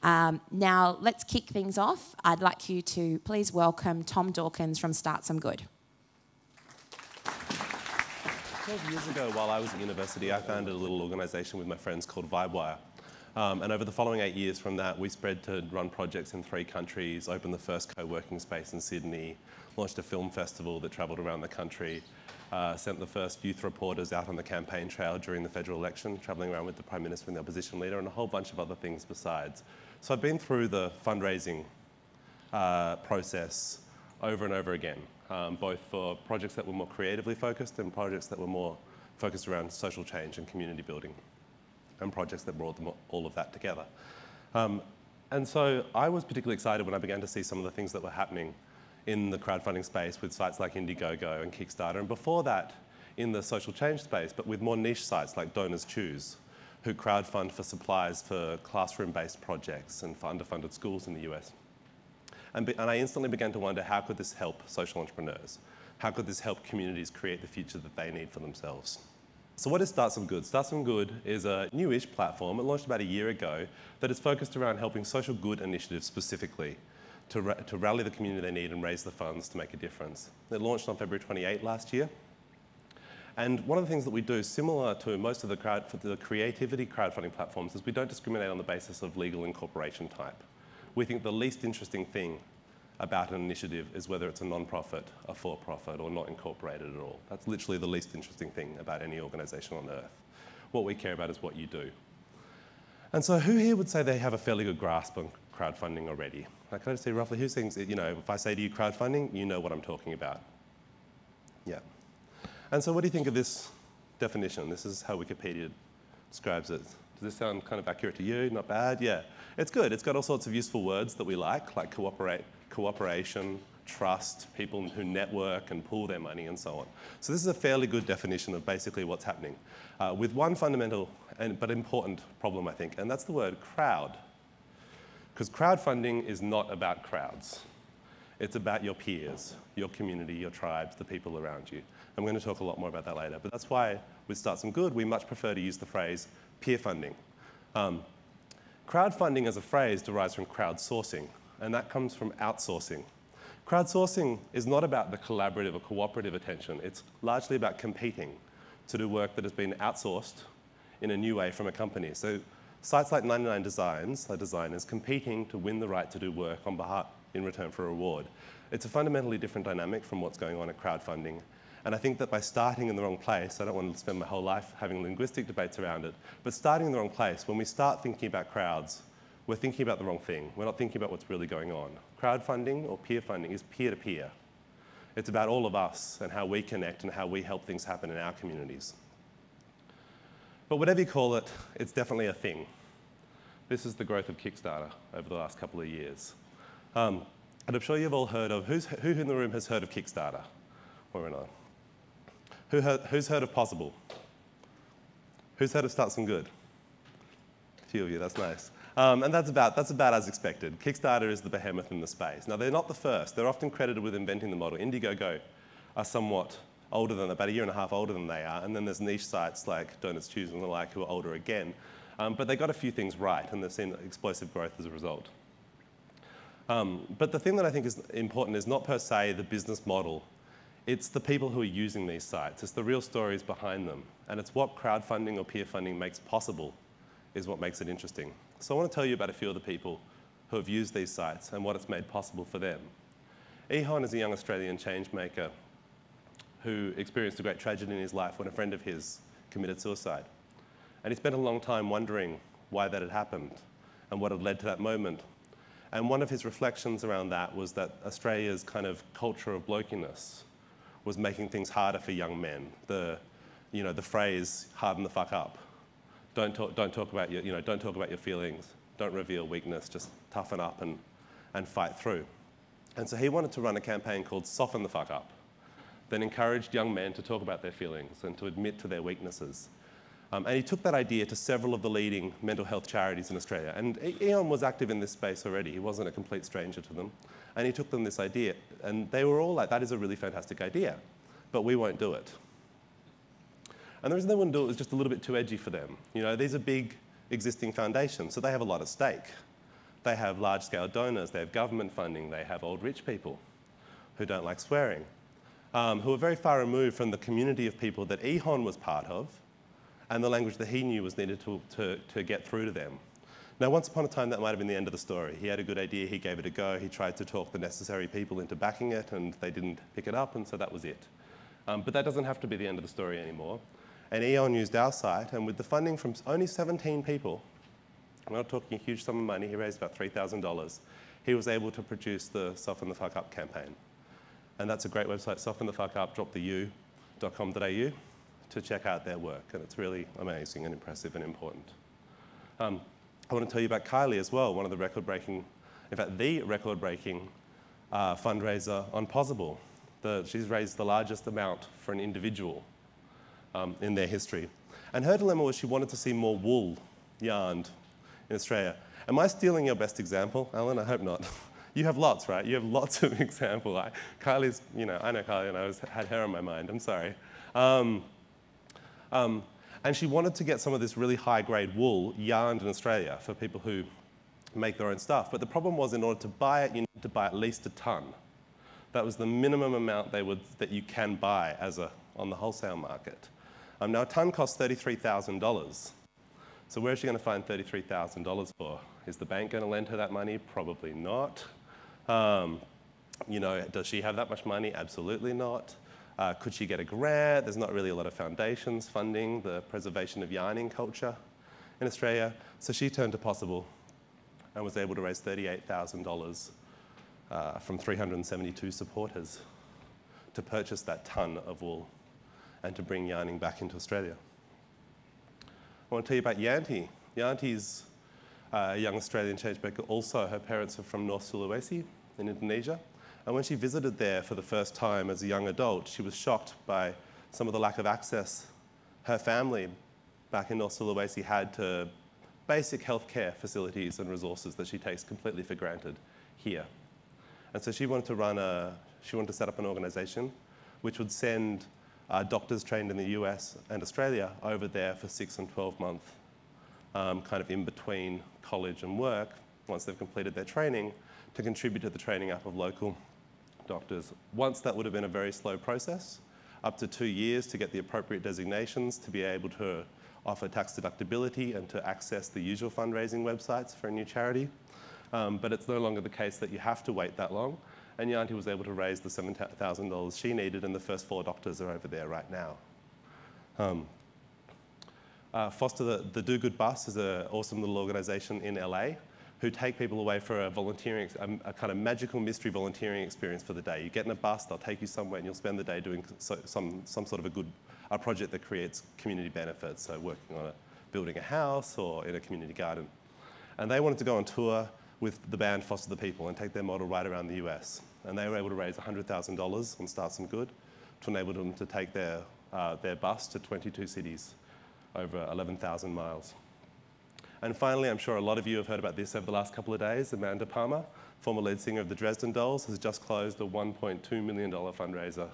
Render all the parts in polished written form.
Now, let's kick things off. I'd like you to please welcome Tom Dawkins from Start Some Good. 12 years ago, while I was at university, I founded a little organisation with my friends called Vibewire. And over the following 8 years from that, we spread to run projects in 3 countries, opened the first co-working space in Sydney, launched a film festival that travelled around the country, sent the first youth reporters out on the campaign trail during the federal election, travelling around with the Prime Minister and the opposition leader, and a whole bunch of other things besides. So I've been through the fundraising process over and over again, both for projects that were more creatively focused and projects that were more focused around social change and community building, and projects that brought all of that together. And so I was particularly excited when I began to see some of the things that were happening in the crowdfunding space with sites like Indiegogo and Kickstarter, and before that in the social change space, but with more niche sites like Donors Choose, who crowdfund for supplies for classroom-based projects and for underfunded schools in the US. And I instantly began to wonder, how could this help social entrepreneurs? How could this help communities create the future that they need for themselves? So what is Start Some Good? Start Some Good is a newish platform. It launched about a year ago that is focused around helping social good initiatives specifically to rally the community they need and raise the funds to make a difference. It launched on February 28 last year. And one of the things that we do, similar to most of the creativity crowdfunding platforms, is we don't discriminate on the basis of legal incorporation type. We think the least interesting thing about an initiative is whether it's a non-profit, a for-profit, or not incorporated at all. That's literally the least interesting thing about any organisation on earth. What we care about is what you do. And so who here would say they have a fairly good grasp on crowdfunding already? Like, can I just say roughly who thinks, if I say to you crowdfunding, you know what I'm talking about? Yeah. And so what do you think of this definition? This is how Wikipedia describes it. Does this sound kind of accurate to you? Not bad? Yeah. It's good. It's got all sorts of useful words that we like cooperation, trust, people who network and pool their money and so on. So this is a fairly good definition of basically what's happening, with one fundamental but important problem, I think, and that's the word crowd. Because crowdfunding is not about crowds. It's about your peers, your community, your tribes, the people around you. I'm going to talk a lot more about that later, but that's why with Start Some Good, we much prefer to use the phrase peer funding. Crowdfunding as a phrase derives from crowdsourcing, and that comes from outsourcing. Crowdsourcing is not about the collaborative or cooperative attention. It's largely about competing to do work that has been outsourced in a new way from a company. So sites like 99 Designs are designers competing to win the right to do work on behalf in return for a reward. It's a fundamentally different dynamic from what's going on at crowdfunding. And I think that by starting in the wrong place, I don't want to spend my whole life having linguistic debates around it, but starting in the wrong place, when we start thinking about crowds, we're thinking about the wrong thing. We're not thinking about what's really going on. Crowdfunding or peer funding is peer-to-peer. It's about all of us and how we connect and how we help things happen in our communities. But whatever you call it, it's definitely a thing. This is the growth of Kickstarter over the last couple of years. And I'm sure you've all heard of, who in the room has heard of Kickstarter or another? Who's heard of Pozible? Who's heard of Start Some Good? A few of you, that's nice. And that's about as expected. Kickstarter is the behemoth in the space. Now, they're not the first. They're often credited with inventing the model. Indiegogo are somewhat older than, about a year and a half older than they are. And then there's niche sites like Donors Choose and the like who are older again. But they got a few things right, and they've seen explosive growth as a result. But the thing that I think is important is not per se the business model. It's the people who are using these sites. It's the real stories behind them. And it's what crowdfunding or peer funding makes possible is what makes it interesting. So I want to tell you about a few of the people who have used these sites and what it's made possible for them. Ehon is a young Australian change maker who experienced a great tragedy in his life when a friend of his committed suicide. And he spent a long time wondering why that had happened and what had led to that moment. And one of his reflections around that was that Australia's kind of culture of blokiness was making things harder for young men. The phrase "harden the fuck up." Don't talk about your feelings. Don't reveal weakness. Just toughen up and fight through. And so he wanted to run a campaign called "Soften the Fuck Up," that encouraged young men to talk about their feelings and to admit to their weaknesses. And he took that idea to several of the leading mental health charities in Australia. And Eon was active in this space already. He wasn't a complete stranger to them. And he took them this idea. And they were all like, that is a really fantastic idea, but we won't do it. And the reason they wouldn't do it was just a little bit too edgy for them. These are big existing foundations, so they have a lot at stake. They have large-scale donors, they have government funding, they have old rich people who don't like swearing, who are very far removed from the community of people that Ehon was part of, and the language that he knew was needed to get through to them. Now, once upon a time, that might have been the end of the story. He had a good idea, he gave it a go, he tried to talk the necessary people into backing it, and they didn't pick it up, and so that was it. But that doesn't have to be the end of the story anymore. And Ehon used our site, and with the funding from only 17 people, I'm not talking a huge sum of money, he raised about $3,000, he was able to produce the Soften the Fuck Up campaign. And that's a great website, softenthefuckup.com.au, to check out their work, and it's really amazing and impressive and important. I want to tell you about Kylie as well, one of the record-breaking, in fact, the record-breaking fundraiser on Pozible. She's raised the largest amount for an individual in their history. And her dilemma was she wanted to see more wool yarned in Australia. Am I stealing your best example, Alan? I hope not. You have lots, right? You have lots of examples. Kylie's, I know Kylie and I had her on my mind, I'm sorry. And she wanted to get some of this really high-grade wool yarned in Australia for people who make their own stuff. But the problem was, in order to buy it, you need to buy at least a ton. That was the minimum amount that you can buy on the wholesale market. Now, a ton costs $33,000. So where is she going to find $33,000 for? Is the bank going to lend her that money? Probably not. Does she have that much money? Absolutely not. Could she get a grant? There's not really a lot of foundations funding the preservation of yarning culture in Australia. So she turned to Pozible and was able to raise $38,000 from 372 supporters to purchase that ton of wool and to bring yarning back into Australia. I want to tell you about Yanti. Yanti's a young Australian changemaker also. Her parents are from North Sulawesi in Indonesia. And when she visited there for the first time as a young adult, she was shocked by some of the lack of access her family back in North Sulawesi had to basic healthcare facilities and resources that she takes completely for granted here. And so she wanted to set up an organization which would send doctors trained in the US and Australia over there for 6 and 12 months, kind of in between college and work, once they've completed their training, to contribute to the training up of local doctors. Once that would have been a very slow process, up to 2 years to get the appropriate designations to be able to offer tax deductibility and to access the usual fundraising websites for a new charity. But it's no longer the case that you have to wait that long. And Yanti was able to raise the $7,000 she needed, and the first 4 doctors are over there right now. Foster the Do Good Bus is an awesome little organisation in LA who take people away for a kind of magical mystery volunteering experience for the day. You get in a bus, they'll take you somewhere, and you'll spend the day doing some sort of a project that creates community benefits, so working on building a house or in a community garden. And they wanted to go on tour with the band Foster the People and take their model right around the US. And they were able to raise $100,000 on Start Some Good to enable them to take their bus to 22 cities over 11,000 miles. And finally, I'm sure a lot of you have heard about this over the last couple of days. Amanda Palmer, former lead singer of the Dresden Dolls, has just closed a $1.2 million fundraiser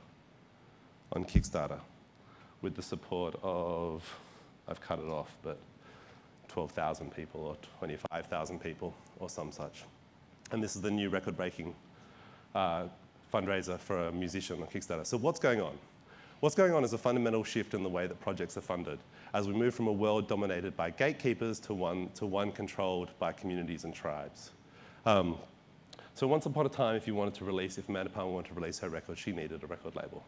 on Kickstarter with the support of, I've cut it off, but 12,000 people or 25,000 people or some such. And this is the new record-breaking fundraiser for a musician on Kickstarter. So what's going on? What's going on is a fundamental shift in the way that projects are funded as we move from a world dominated by gatekeepers to one controlled by communities and tribes. So once upon a time, if Amanda Palmer wanted to release her record, she needed a record label.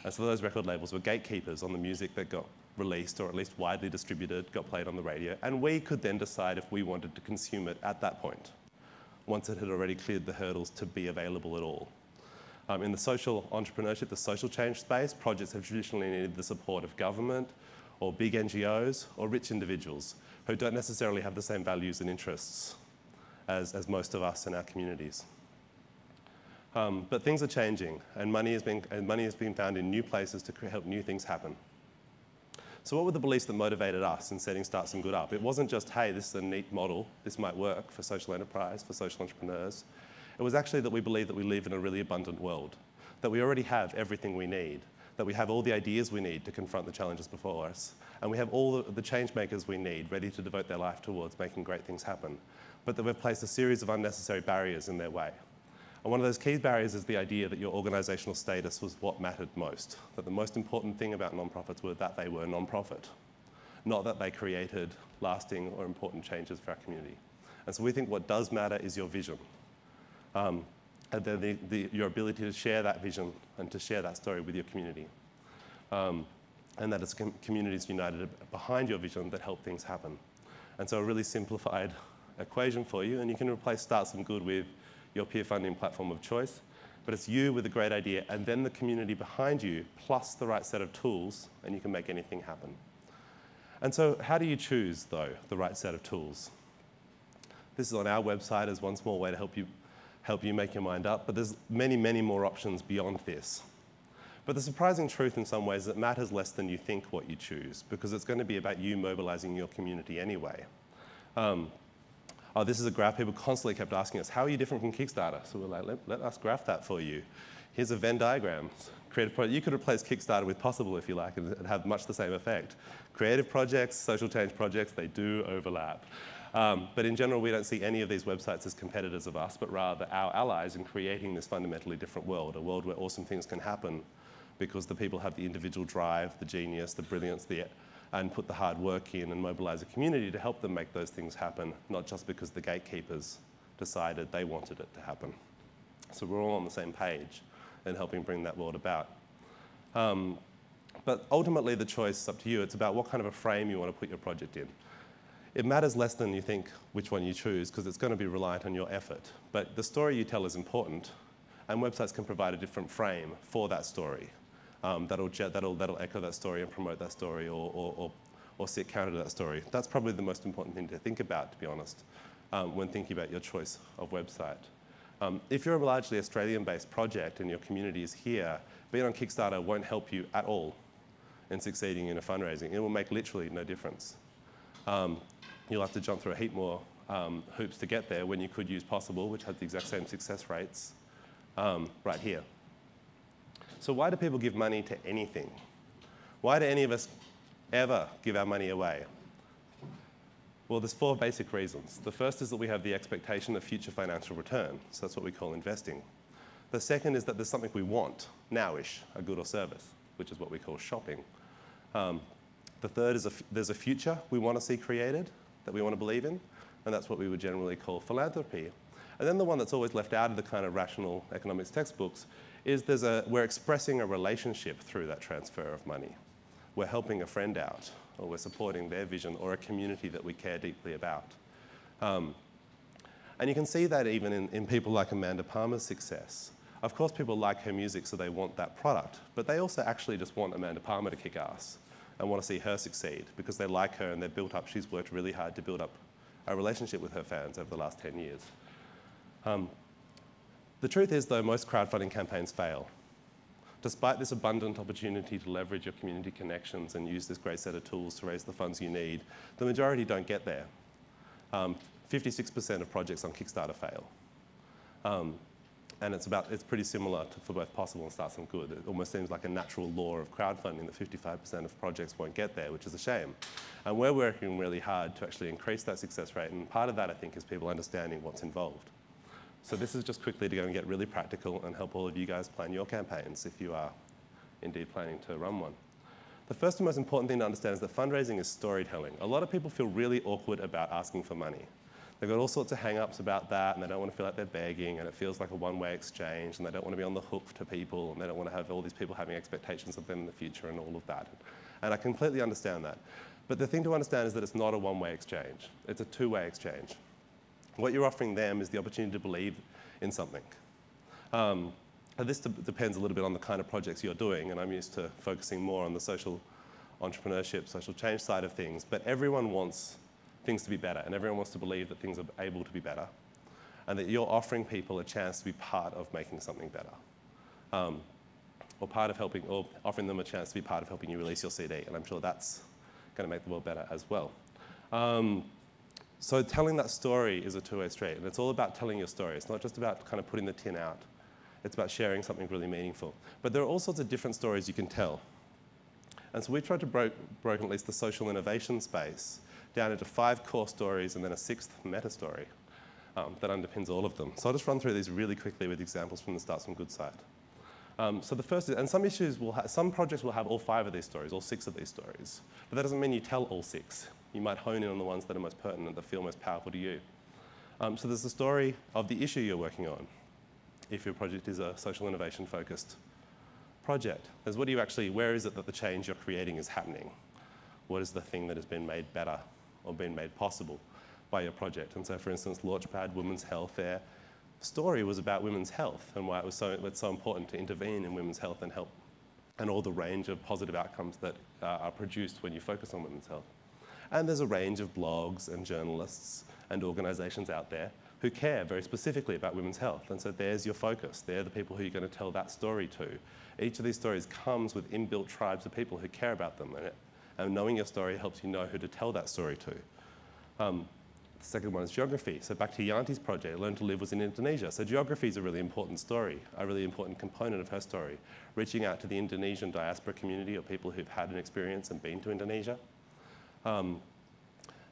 And so those record labels were gatekeepers on the music that got released or at least widely distributed, got played on the radio, and we could then decide if we wanted to consume it at that point, once it had already cleared the hurdles to be available at all. In the social entrepreneurship, the social change space, projects have traditionally needed the support of government or big NGOs or rich individuals who don't necessarily have the same values and interests as most of us in our communities. But things are changing, and money is being found in new places to help new things happen. So what were the beliefs that motivated us in setting Start Some Good up? It wasn't just, hey, this is a neat model, this might work for social enterprise, for social entrepreneurs. It was actually that we believe that we live in a really abundant world, that we already have everything we need, that we have all the ideas we need to confront the challenges before us, and we have all the change makers we need ready to devote their life towards making great things happen, but that we've placed a series of unnecessary barriers in their way. And one of those key barriers is the idea that your organisational status was what mattered most, that the most important thing about non-profits were that they were non-profit, not that they created lasting or important changes for our community. And so we think what does matter is your vision, and then your ability to share that vision and to share that story with your community. And that it's communities united behind your vision that help things happen. And so a really simplified equation for you, and you can replace Start Some Good with your peer funding platform of choice, but it's you with a great idea and then the community behind you plus the right set of tools, and you can make anything happen. And so how do you choose, though, the right set of tools? This is on our website as one small way to help you make your mind up, but there's many, many more options beyond this. But the surprising truth in some ways is it matters less than you think what you choose, because it's going to be about you mobilizing your community anyway. This is a graph people constantly kept asking us, how are you different from Kickstarter? So we're like, let us graph that for you. Here's a Venn diagram. Creative project. You could replace Kickstarter with Pozible if you like and have much the same effect. Creative projects, social change projects, they do overlap. But in general, we don't see any of these websites as competitors of us, but rather our allies in creating this fundamentally different world, a world where awesome things can happen because the people have the individual drive, the genius, the brilliance, and put the hard work in and mobilize a community to help them make those things happen, not just because the gatekeepers decided they wanted it to happen. So we're all on the same page in helping bring that world about. But ultimately, the choice is up to you. It's about what kind of a frame you want to put your project in. It matters less than you think which one you choose, because it's going to be reliant on your effort. But the story you tell is important, and websites can provide a different frame for that story. That'll echo that story and promote that story or sit counter to that story. That's probably the most important thing to think about, to be honest, when thinking about your choice of website. If you're a largely Australian-based project and your community is here, being on Kickstarter won't help you at all in succeeding in a fundraising. It will make literally no difference. You'll have to jump through a heap more hoops to get there when you could use Pozible, which has the exact same success rates, right here. So why do people give money to anything? Why do any of us ever give our money away? Well, there's 4 basic reasons. The first is that we have the expectation of future financial return. So that's what we call investing. The second is that there's something we want, nowish, a good or service, which is what we call shopping. The third is there's a future we want to see created, that we want to believe in, and that's what we would generally call philanthropy. And then the one that's always left out of the kind of rational economics textbooks is we're expressing a relationship through that transfer of money. We're helping a friend out, or we're supporting their vision, or a community that we care deeply about. And you can see that even in people like Amanda Palmer's success. Of course, people like her music, so they want that product, but they also actually just want Amanda Palmer to kick ass and want to see her succeed because they like her and she's worked really hard to build up a relationship with her fans over the last 10 years. The truth is, though, most crowdfunding campaigns fail. Despite this abundant opportunity to leverage your community connections and use this great set of tools to raise the funds you need, the majority don't get there. 56% of projects on Kickstarter fail. And it's pretty similar for both Pozible and Start Some Good. It almost seems like a natural law of crowdfunding that 55% of projects won't get there, which is a shame. And we're working really hard to actually increase that success rate, and part of that, I think, is people understanding what's involved. So this is just quickly to go and get really practical and help all of you guys plan your campaigns if you are indeed planning to run one. The first and most important thing to understand is that fundraising is storytelling. A lot of people feel really awkward about asking for money. They've got all sorts of hang-ups about that, and they don't want to feel like they're begging, and it feels like a one-way exchange, and they don't want to be on the hook to people, and they don't want to have all these people having expectations of them in the future and all of that. And I completely understand that. But the thing to understand is that it's not a one-way exchange. It's a two-way exchange. What you're offering them is the opportunity to believe in something. And this depends a little bit on the kind of projects you're doing, and I'm used to focusing more on the social entrepreneurship, social change side of things, but everyone wants things to be better, and everyone wants to believe that things are able to be better, and that you're offering people a chance to be part of making something better, or offering them a chance to be part of helping you release your CD, and I'm sure that's going to make the world better as well. So telling that story is a two-way street, and it's all about telling your story. It's not just about kind of putting the tin out It's about sharing something really meaningful. But there are all sorts of different stories you can tell. And so we tried to broken at least the social innovation space down into 5 core stories and then a 6th meta story that underpins all of them. So I'll just run through these really quickly with examples from the Starts from Good side. So the first is, and some projects will have all 5 of these stories, all 6 of these stories. But that doesn't mean you tell all 6. You might hone in on the ones that are most pertinent, that feel most powerful to you. So there's the story of the issue you're working on, if your project is a social innovation focused project. There's where is it that the change you're creating is happening? What is the thing that has been made better or been made possible by your project? And so, for instance, Launchpad, women's health, their story was about women's health and why it's so important to intervene in women's health and help, and all the range of positive outcomes that are produced when you focus on women's health. And there's a range of blogs and journalists and organisations out there who care very specifically about women's health. And so there's your focus. They're the people who you're going to tell that story to. Each of these stories comes with inbuilt tribes of people who care about them. And knowing your story helps you know who to tell that story to. The second one is geography. So back to Yanti's project, Learn to Live was in Indonesia. So geography is a really important story, a really important component of her story. Reaching out to the Indonesian diaspora community or people who've had an experience and been to Indonesia.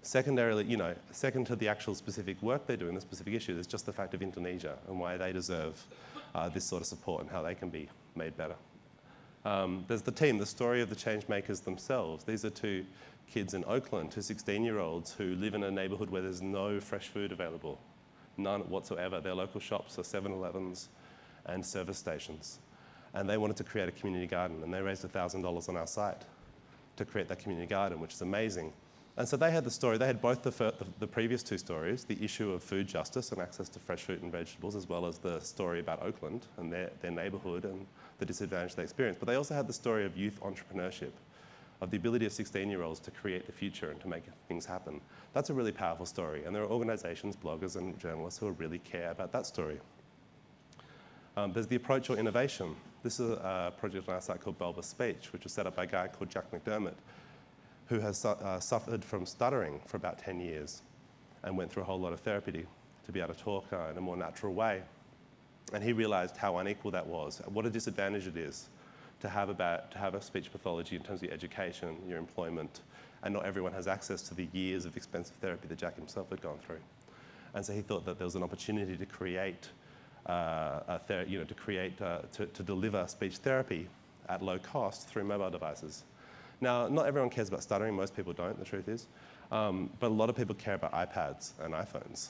Secondarily, second to the actual specific work they do in the specific issue, there's just the fact of Indonesia and why they deserve this sort of support and how they can be made better. There's the team, the story of the change makers themselves. These are 2 kids in Oakland, 2 16-year-olds who live in a neighbourhood where there's no fresh food available, none whatsoever. Their local shops are 7-Elevens and service stations. And they wanted to create a community garden, and they raised $1,000 on our site to create that community garden, which is amazing. And so they had the story, they had both the previous 2 stories, the issue of food justice and access to fresh fruit and vegetables, as well as the story about Oakland and their neighbourhood and the disadvantage they experienced. But they also had the story of youth entrepreneurship, of the ability of 16-year-olds to create the future and to make things happen. That's a really powerful story. And there are organisations, bloggers and journalists who really care about that story. There's the approach or innovation. This is a project on our site called Bulbous Speech, which was set up by a guy called Jack McDermott, who has suffered from stuttering for about 10 years and went through a whole lot of therapy to be able to talk in a more natural way. And he realised how unequal that was, what a disadvantage it is to have a speech pathology in terms of your education, your employment, and not everyone has access to the years of expensive therapy that Jack himself had gone through. And so he thought that there was an opportunity to create, to deliver speech therapy at low cost through mobile devices. Now, not everyone cares about stuttering, most people don't, the truth is, but a lot of people care about iPads and iPhones.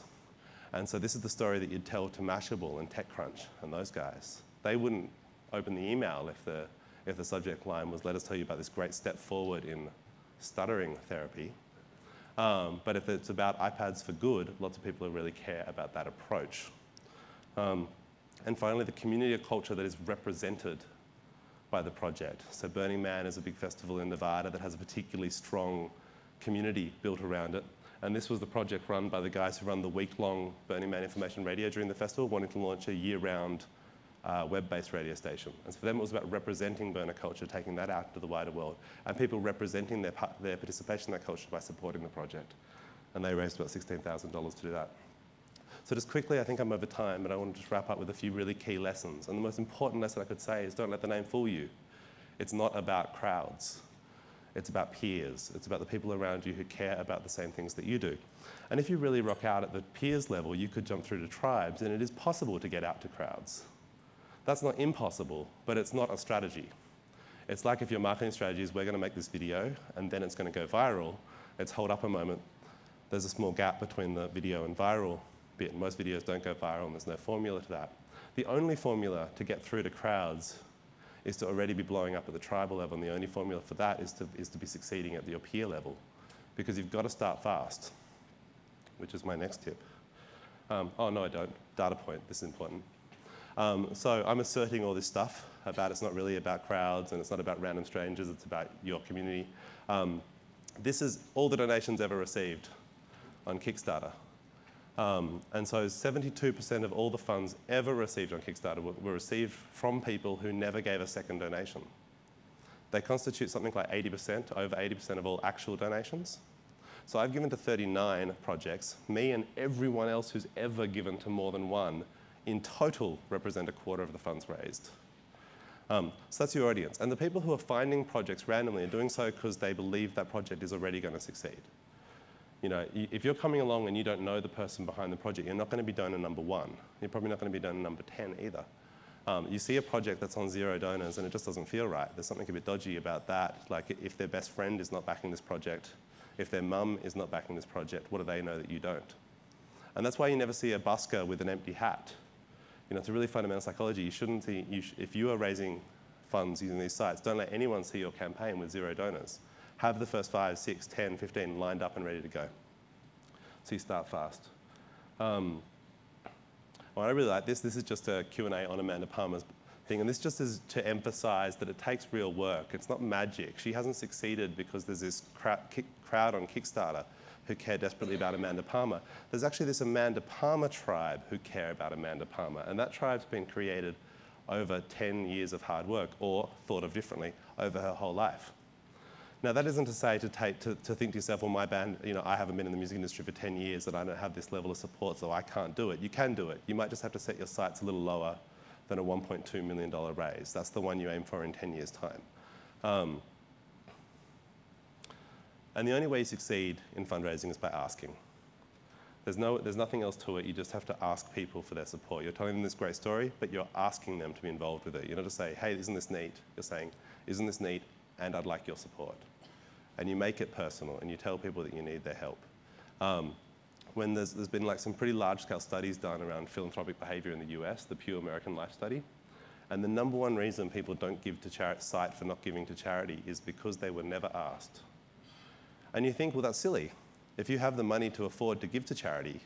And so this is the story that you'd tell to Mashable and TechCrunch and those guys. They wouldn't open the email if the subject line was, let us tell you about this great step forward in stuttering therapy. But if it's about iPads for good, lots of people really care about that approach. And finally, the community of culture that is represented by the project. So Burning Man is a big festival in Nevada that has a particularly strong community built around it. And this was the project run by the guys who run the week-long Burning Man information radio during the festival, wanting to launch a year-round web-based radio station. And so for them, it was about representing burner culture, taking that out to the wider world, and people representing their participation in that culture by supporting the project. And they raised about $16,000 to do that. So just quickly, I think I'm over time, but I want to just wrap up with a few really key lessons. And the most important lesson I could say is don't let the name fool you. It's not about crowds. It's about peers. It's about the people around you who care about the same things that you do. And if you really rock out at the peers level, you could jump through to tribes, and it is possible to get out to crowds. That's not impossible, but it's not a strategy. It's like if your marketing strategy is we're going to make this video, and then it's going to go viral. Let's hold up a moment. There's a small gap between the video and viral bit. Most videos don't go viral, and there's no formula to that. The only formula to get through to crowds is to already be blowing up at the tribal level, and the only formula for that is to be succeeding at your peer level, because you've got to start fast, which is my next tip. Oh, no, I don't. Data point, this is important. So I'm asserting all this stuff about it's not really about crowds, and it's not about random strangers, it's about your community. This is all the donations ever received on Kickstarter. And so 72% of all the funds ever received on Kickstarter were received from people who never gave a second donation. They constitute something like 80%, over 80% of all actual donations. So I've given to 39 projects. Me and everyone else who's ever given to more than one in total represent a quarter of the funds raised. So that's your audience. And the people who are finding projects randomly are doing so because they believe that project is already going to succeed. You know, if you're coming along and you don't know the person behind the project, you're not going to be donor number 1. You're probably not going to be donor number 10 either. You see a project that's on 0 donors and it just doesn't feel right. There's something a bit dodgy about that. Like if their best friend is not backing this project, if their mum is not backing this project, what do they know that you don't? And that's why you never see a busker with an empty hat. You know, it's a really fundamental psychology. You shouldn't see, if you are raising funds using these sites, don't let anyone see your campaign with 0 donors. Have the first 5, 6, 10, 15 lined up and ready to go. So you start fast. Well, I really like this. This is just a Q&A on Amanda Palmer's thing. And this just is to emphasize that it takes real work. It's not magic. She hasn't succeeded because there's this crowd on Kickstarter who care desperately about Amanda Palmer. There's actually this Amanda Palmer tribe who care about Amanda Palmer. And that tribe's been created over 10 years of hard work, or thought of differently, over her whole life. Now, that isn't to say to think to yourself, well, my band, you know, I haven't been in the music industry for 10 years and I don't have this level of support, so I can't do it. You can do it. You might just have to set your sights a little lower than a $1.2 million raise. That's the one you aim for in 10 years' time. And the only way you succeed in fundraising is by asking. There's nothing else to it. You just have to ask people for their support. You're telling them this great story, but you're asking them to be involved with it. You're not just saying, hey, isn't this neat? You're saying, isn't this neat? And I'd like your support. And you make it personal, and you tell people that you need their help. When there's been like some pretty large-scale studies done around philanthropic behavior in the US, the Pew American Life Study, and the number one reason people don't give to charity, cite for not giving to charity, is because they were never asked. And you think, well, that's silly. If you have the money to afford to give to charity,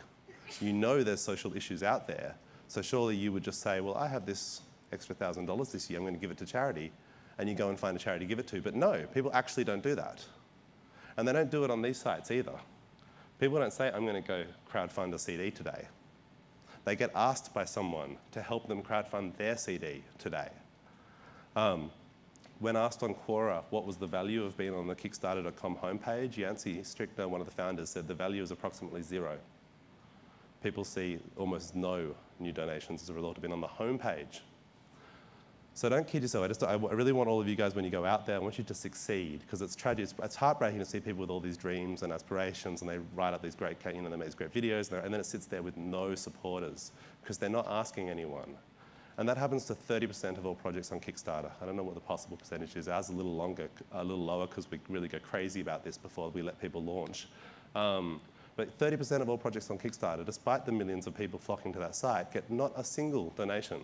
you know there's social issues out there, so surely you would just say, well, I have this extra $1,000 this year, I'm going to give it to charity, and you go and find a charity to give it to. But no, people actually don't do that. And they don't do it on these sites either. People don't say, I'm going to go crowdfund a CD today. They get asked by someone to help them crowdfund their CD today. When asked on Quora what was the value of being on the Kickstarter.com homepage, Yancey Strickner, one of the founders, said the value is approximately 0. People see almost no new donations as a result of being on the homepage. So don't kid yourself. I really want all of you guys, when you go out there, I want you to succeed, because it's tragic. It's heartbreaking to see people with all these dreams and aspirations, and they write up these great, you know, they make these great videos, and then it sits there with no supporters because they're not asking anyone. And that happens to 30% of all projects on Kickstarter. I don't know what the possible percentage is. Ours is a little lower, because we really go crazy about this before we let people launch. But 30% of all projects on Kickstarter, despite the millions of people flocking to that site, get not a single donation.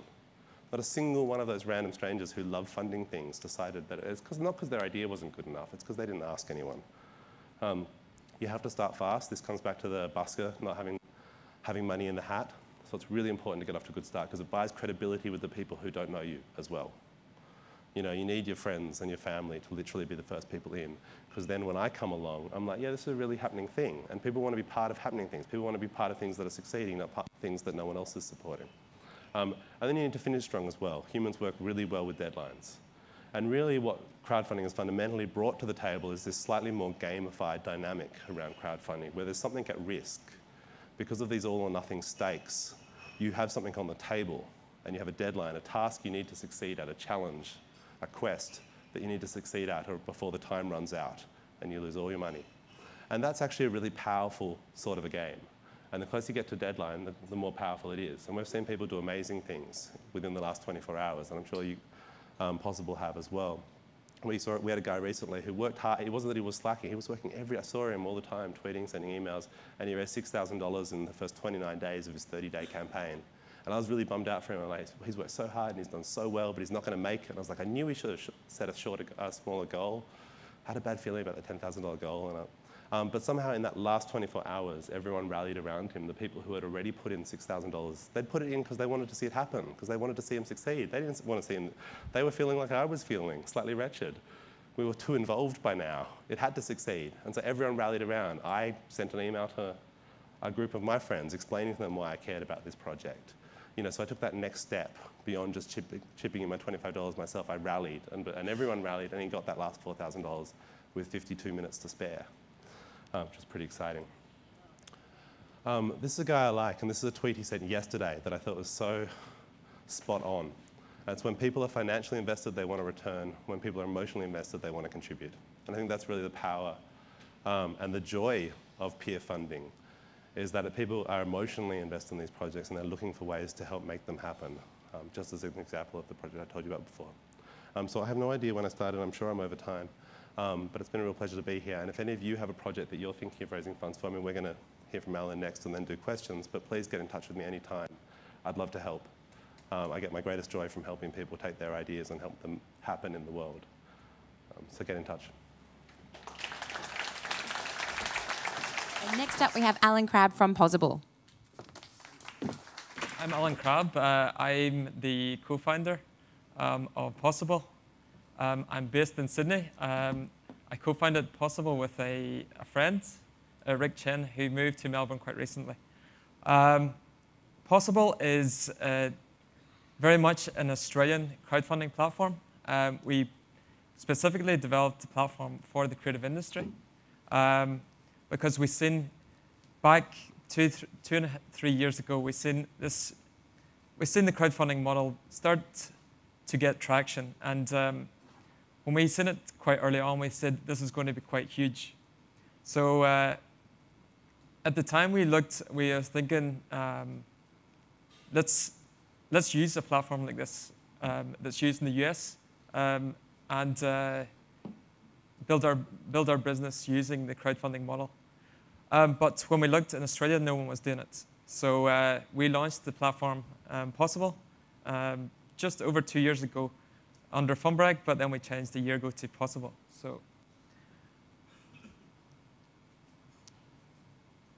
Not a single one of those random strangers who love funding things decided that it's not because their idea wasn't good enough, it's because they didn't ask anyone. You have to start fast. This comes back to the busker not having money in the hat. So it's really important to get off to a good start, because it buys credibility with the people who don't know you as well. You know, you need your friends and your family to literally be the first people in, because then when I come along, I'm like, yeah, this is a really happening thing. And people want to be part of happening things. People want to be part of things that are succeeding, not part of things that no one else is supporting. And then you need to finish strong as well. Humans work really well with deadlines. And really what crowdfunding has fundamentally brought to the table is this slightly more gamified dynamic around crowdfunding, where there's something at risk. Because of these all or nothing stakes, you have something on the table, and you have a deadline, a task you need to succeed at, a challenge, a quest that you need to succeed at before the time runs out and you lose all your money. And that's actually a really powerful sort of a game. And the closer you get to deadline, the more powerful it is. And we've seen people do amazing things within the last 24 hours, and I'm sure you Pozible have as well. We had a guy recently who worked hard. It wasn't that he was slacking. He was working I saw him all the time, tweeting, sending emails, and he raised $6,000 in the first 29 days of his 30-day campaign. And I was really bummed out for him. I'm like, he's worked so hard and he's done so well, but he's not going to make it. And I was like, I knew he should have set a smaller goal. I had a bad feeling about the $10,000 goal. But somehow in that last 24 hours, everyone rallied around him. The people who had already put in $6,000, they'd put it in because they wanted to see it happen, because they wanted to see him succeed. They didn't want to see him. They were feeling like I was feeling, slightly wretched. We were too involved by now. It had to succeed. And so everyone rallied around. I sent an email to a group of my friends explaining to them why I cared about this project. You know, so I took that next step beyond just chipping in my $25 myself. I rallied, and everyone rallied, and he got that last $4,000 with 52 minutes to spare, which was pretty exciting. This is a guy I like, and this is a tweet he sent yesterday that I thought was so spot on. It's when people are financially invested, they want to return. When people are emotionally invested, they want to contribute. And I think that's really the power and the joy of peer funding, is that people are emotionally invested in these projects and they're looking for ways to help make them happen, just as an example of the project I told you about before. So I have no idea when I started. I'm sure I'm over time. But it's been a real pleasure to be here. And if any of you have a project that you're thinking of raising funds for, I mean, we're going to hear from Alan next and then do questions, but please get in touch with me anytime. I'd love to help. I get my greatest joy from helping people take their ideas and help them happen in the world. So get in touch. And next up, we have Alan Crabb from Pozible. I'm Alan Crabb. I'm the co-founder of Pozible. I'm based in Sydney. I co-founded Pozible with a friend, Rick Chen, who moved to Melbourne quite recently. Pozible is very much an Australian crowdfunding platform. We specifically developed the platform for the creative industry because we've seen back 2 and 3 years ago, we've seen the crowdfunding model start to get traction. And when we seen it quite early on, we said this is going to be quite huge. So at the time we were thinking, let's use a platform like this that's used in the US and build our business using the crowdfunding model. But when we looked in Australia, no one was doing it. So we launched the platform Pozible just over 2 years ago under Funbrag, but then we changed a year ago to Pozible. So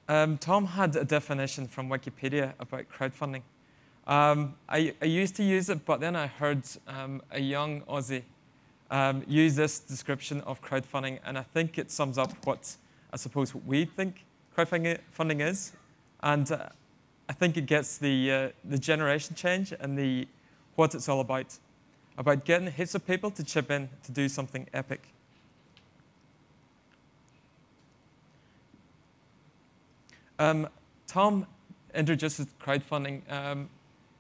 Tom had a definition from Wikipedia about crowdfunding. I used to use it, but then I heard a young Aussie use this description of crowdfunding, and I think it sums up what I suppose what we think crowdfunding is. And I think it gets the generation change and what it's all about getting heaps of people to chip in to do something epic. Tom introduces crowdfunding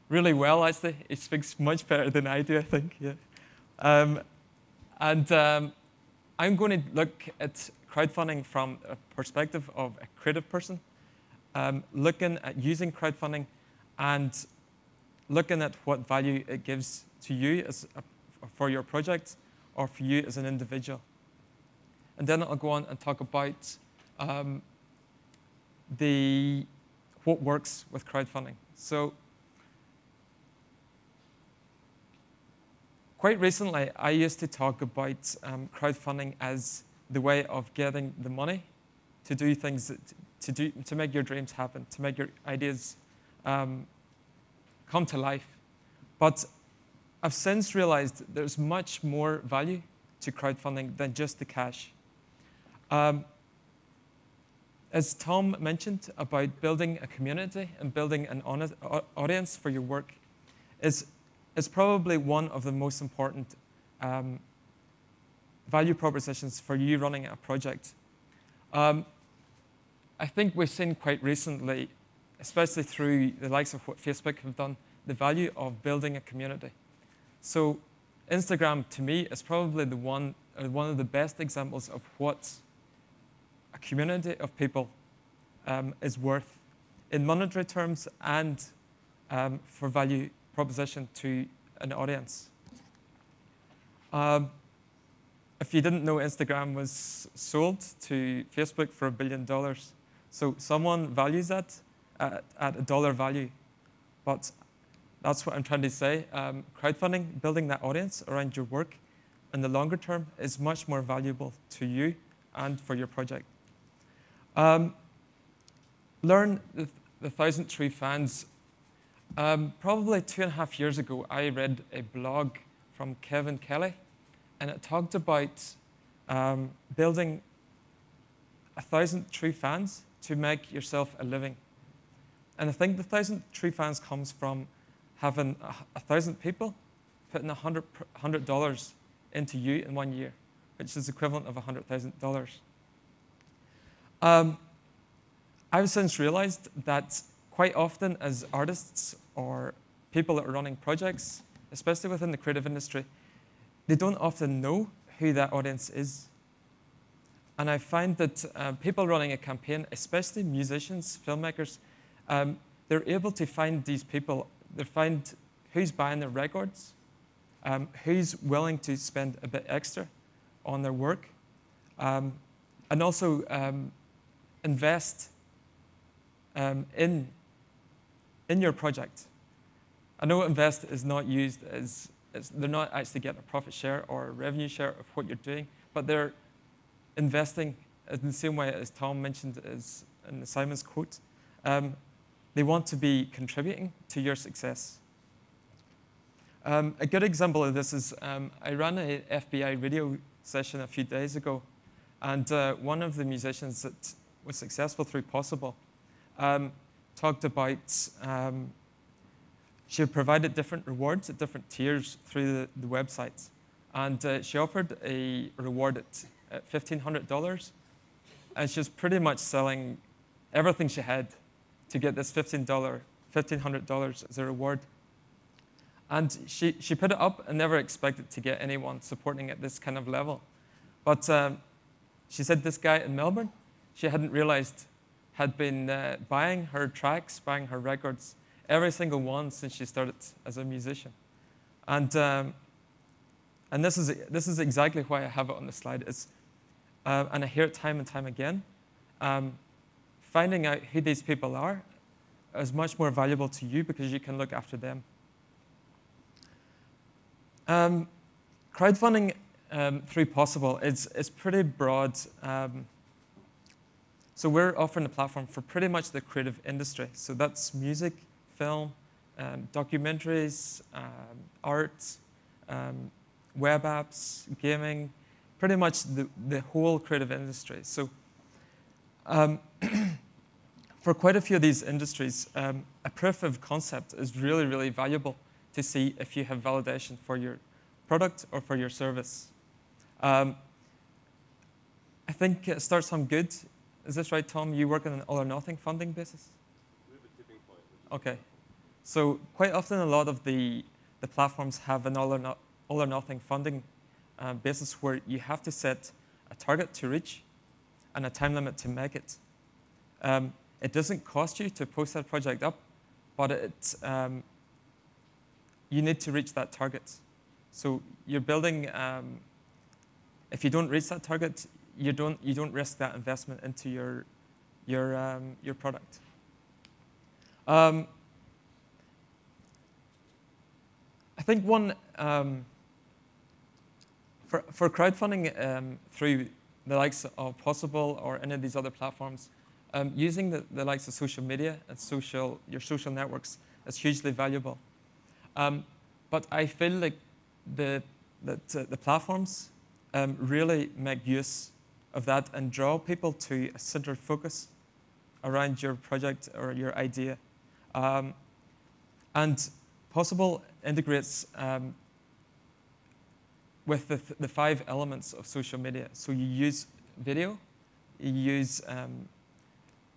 really well, actually. He speaks much better than I do, I think. Yeah. I'm going to look at crowdfunding from a perspective of a creative person, looking at using crowdfunding and looking at what value it gives to you for your project or for you as an individual. And then I'll go on and talk about what works with crowdfunding. So quite recently, I used to talk about crowdfunding as the way of getting the money to do things, to make your dreams happen, to make your ideas come to life. But I've since realized there's much more value to crowdfunding than just the cash. As Tom mentioned about building a community and building an audience for your work is probably one of the most important value propositions for you running a project. I think we've seen quite recently, especially through the likes of what Facebook have done, the value of building a community. So Instagram, to me, is probably one of the best examples of what a community of people is worth in monetary terms and for value proposition to an audience. If you didn't know, Instagram was sold to Facebook for $1 billion. So someone values that at $1 value. But that's what I'm trying to say. Crowdfunding, building that audience around your work in the longer term is much more valuable to you and for your project. Learn the 1,000 True Fans. Probably 2.5 years ago, I read a blog from Kevin Kelly, and it talked about building 1,000 true fans to make yourself a living. And I think the 1,000 true fans comes from having 1,000 people putting $100 into you in 1 year, which is equivalent of $100,000. I've since realized that quite often as artists or people that are running projects, especially within the creative industry, they don't often know who that audience is. And I find that people running a campaign, especially musicians, filmmakers, they're able to find these people, they find who's buying their records, who's willing to spend a bit extra on their work, and also invest in your project. I know invest is not used as they're not actually getting a profit share or a revenue share of what you're doing, but they're investing in the same way as Tom mentioned as in Simon's quote. They want to be contributing to your success. A good example of this is I ran an FBI radio session a few days ago, and one of the musicians that was successful through Pozible talked about she had provided different rewards at different tiers through the website. And she offered a reward at $1,500. And she was pretty much selling everything she had to get this $1,500 as a reward. And she put it up and never expected to get anyone supporting at this kind of level. But she said this guy in Melbourne, she hadn't realized had been buying her tracks, buying her records, every single one since she started as a musician. And this is exactly why I have it on the slide. And I hear it time and time again. Finding out who these people are is much more valuable to you because you can look after them. Crowdfunding through Pozible is pretty broad. So we're offering a platform for pretty much the creative industry. So that's music, film, documentaries, art, web apps, gaming, pretty much the whole creative industry. So for quite a few of these industries, a proof of concept is really, really valuable to see if you have validation for your product or for your service. I think it starts on good. Is this right, Tom? You work on an all or nothing funding basis? We have a tipping point. Okay. So quite often a lot of the platforms have an all or nothing funding basis where you have to set a target to reach and a time limit to make it. It doesn't cost you to post that project up, but you need to reach that target. So you're building, if you don't reach that target, you don't risk that investment into your product. I think one for crowdfunding through the likes of Pozible or any of these other platforms, using the likes of social media and your social networks is hugely valuable. But I feel like the platforms really make use of that and draw people to a centered focus around your project or your idea. And Pozible integrates with the 5 elements of social media. So you use video, you use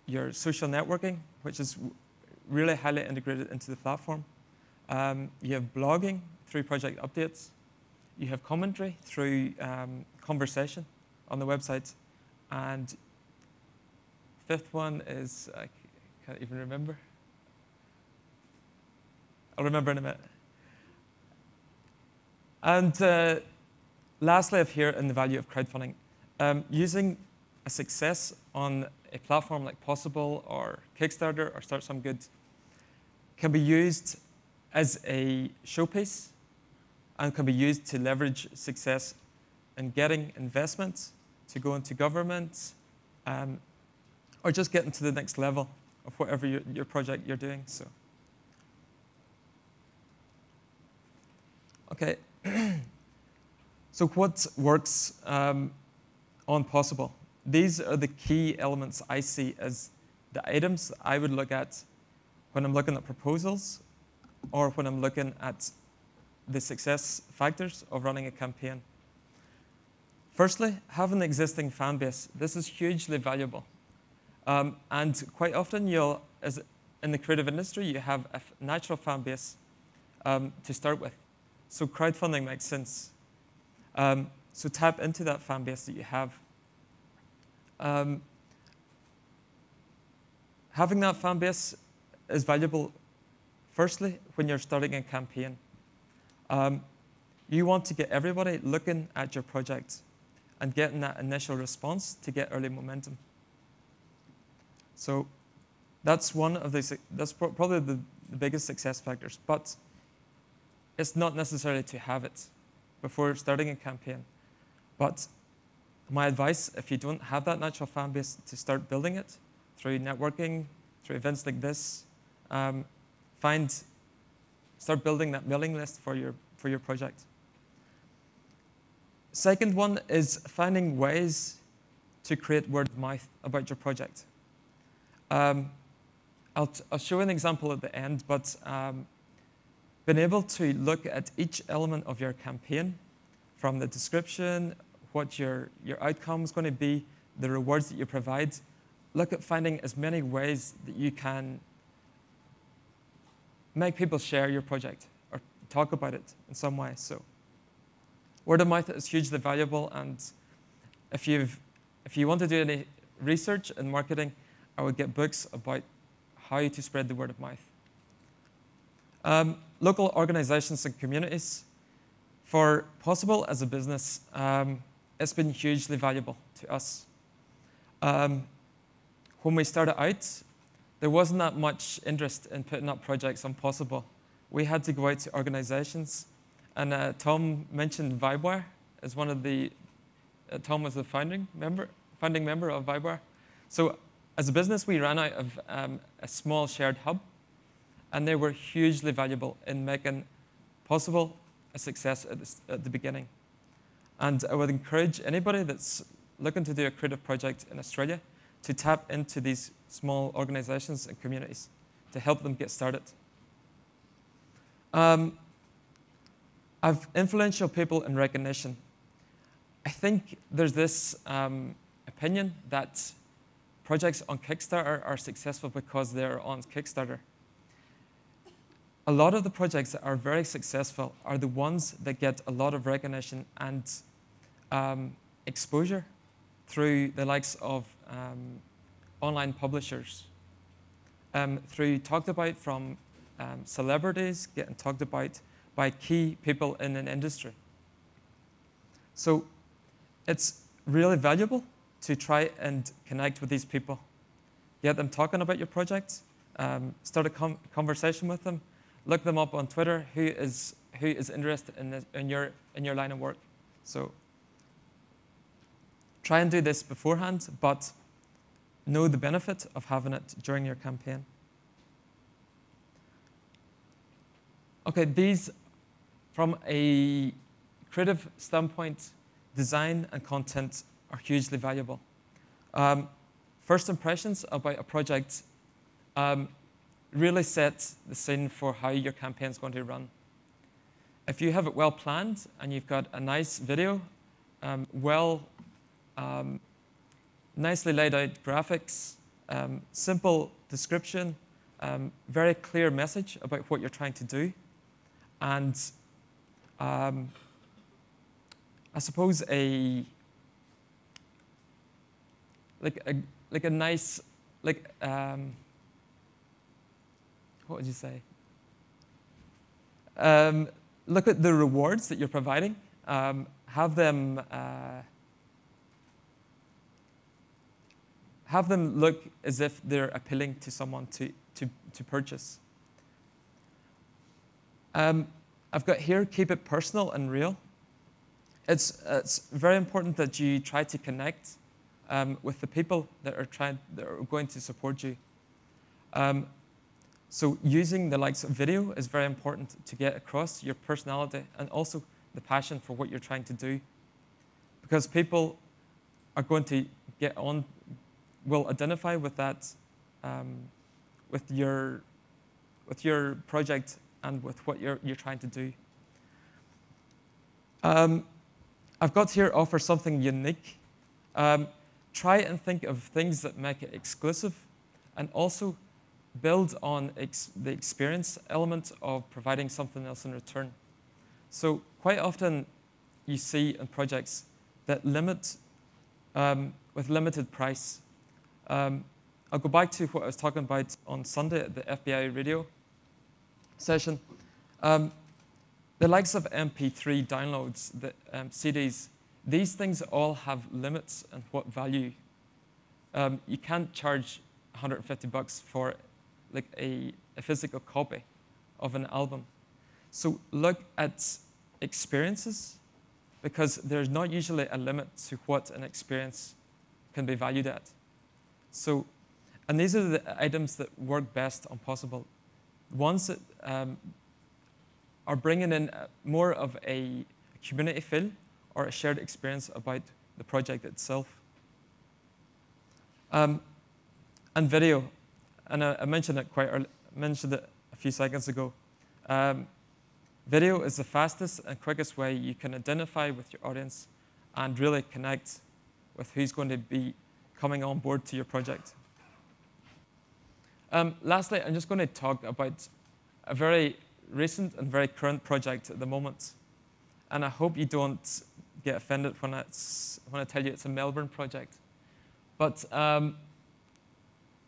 your social networking, which is really highly integrated into the platform. You have blogging through project updates. You have commentary through conversation on the website. And 5th one is, I can't even remember. I'll remember in a minute. And lastly, I've here in the value of crowdfunding, using a success on a platform like Pozible or Kickstarter or Start Some Good can be used as a showpiece and can be used to leverage success in getting investments to go into government or just getting to the next level of whatever your project you're doing. So, okay. So what works on Pozible? These are the key elements I see as the items I would look at when I'm looking at proposals or when I'm looking at the success factors of running a campaign. Firstly, have an existing fan base. This is hugely valuable. And quite often, as in the creative industry, you have a natural fan base to start with. So crowdfunding makes sense. So tap into that fan base that you have. Having that fan base is valuable, firstly, when you're starting a campaign. You want to get everybody looking at your project and getting that initial response to get early momentum. So that's that's probably the biggest success factors, but it's not necessary to have it before starting a campaign. But my advice, if you don't have that natural fan base, to start building it through networking, through events like this. Start building that mailing list for your project. Second one is finding ways to create word of mouth about your project. I'll show an example at the end, but being able to look at each element of your campaign, from the description, what your outcome is going to be, the rewards that you provide, look at finding as many ways that you can make people share your project or talk about it in some way. So word of mouth is hugely valuable, and if you want to do any research and marketing, I would get books about how to spread the word of mouth. Local organizations and communities. For Pozible as a business, it's been hugely valuable to us. When we started out, there wasn't that much interest in putting up projects on Pozible. We had to go out to organizations, and Tom mentioned Vibewire as one of the. Tom was the founding member of Vibewire. So as a business, we ran out of a small shared hub, and they were hugely valuable in making Pozible a success at the beginning. And I would encourage anybody that's looking to do a creative project in Australia to tap into these small organizations and communities to help them get started. I've influential people and recognition. I think there's this opinion that projects on Kickstarter are successful because they're on Kickstarter. A lot of the projects that are very successful are the ones that get a lot of recognition and exposure through the likes of online publishers, through talked about from celebrities, getting talked about by key people in an industry. So it's really valuable to try and connect with these people, get them talking about your project, start a conversation with them, look them up on Twitter, who is interested in your line of work. So try and do this beforehand, but know the benefit of having it during your campaign. Okay, these, from a creative standpoint, design and content are hugely valuable. First impressions about a project really set the scene for how your campaign is going to run. If you have it well planned and you've got a nice video, nicely laid out graphics, simple description, very clear message about what you're trying to do, and I suppose a nice what would you say? Look at the rewards that you're providing. Have them look as if they're appealing to someone to purchase. I've got here, keep it personal and real. It's very important that you try to connect with the people that are going to support you. So using the likes of video is very important to get across your personality and also the passion for what you're trying to do, because people are going to will identify with that, with your project and with what you're trying to do. I've got here, offer something unique. try and think of things that make it exclusive, and also build on the experience element of providing something else in return. So quite often you see in projects that limit with limited price. I'll go back to what I was talking about on Sunday at the FBI radio session. The likes of MP3 downloads, the CDs, these things all have limits on what value. You can't charge $150 for like a physical copy of an album. So look at experiences, because there's not usually a limit to what an experience can be valued at. So, and these are the items that work best on Pozible. Ones that are bringing in more of a community feel or a shared experience about the project itself. And video, and I mentioned it quite early, mentioned it a few seconds ago. Video is the fastest and quickest way you can identify with your audience and really connect with who's going to be coming on board to your project. Lastly, I'm just going to talk about a very recent and very current project at the moment. And I hope you don't get offended when I tell you it's a Melbourne project. But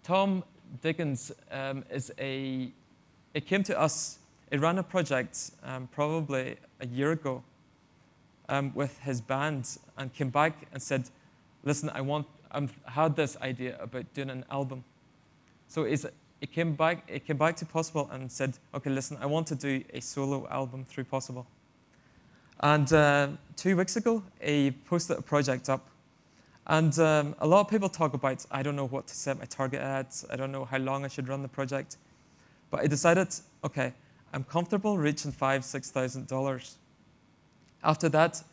Tom Dawkins it came to us. He ran a project probably a year ago with his band, and came back and said, listen, I had this idea about doing an album. So it came back to Pozible and said, okay, listen, I want to do a solo album through Pozible. And 2 weeks ago, he posted a project up. And a lot of people talk about, I don't know what to set my target at, I don't know how long I should run the project. But I decided, okay, I'm comfortable reaching $5,000, $6,000. After that,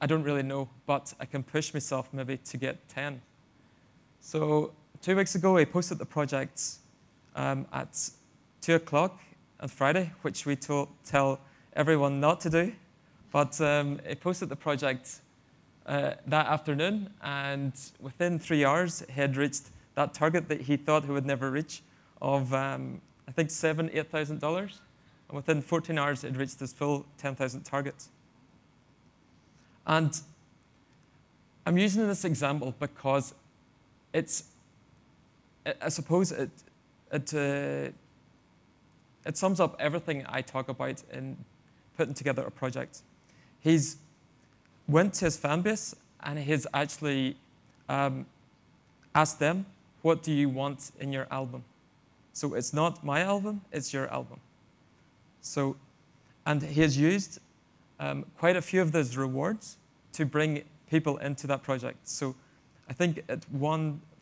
I don't really know, but I can push myself maybe to get 10. So 2 weeks ago, I posted the project at 2 o'clock on Friday, which we tell everyone not to do. But I posted the project that afternoon, and within 3 hours, he had reached that target that he thought he would never reach of, I think, $7,000, $8,000. And within 14 hours, he'd reached his full 10,000 target. And I'm using this example because I suppose it sums up everything I talk about in putting together a project. He's went to his fan base and he's actually asked them, what do you want in your album? So it's not my album, it's your album. So, and he has used quite a few of those rewards to bring people into that project. So I think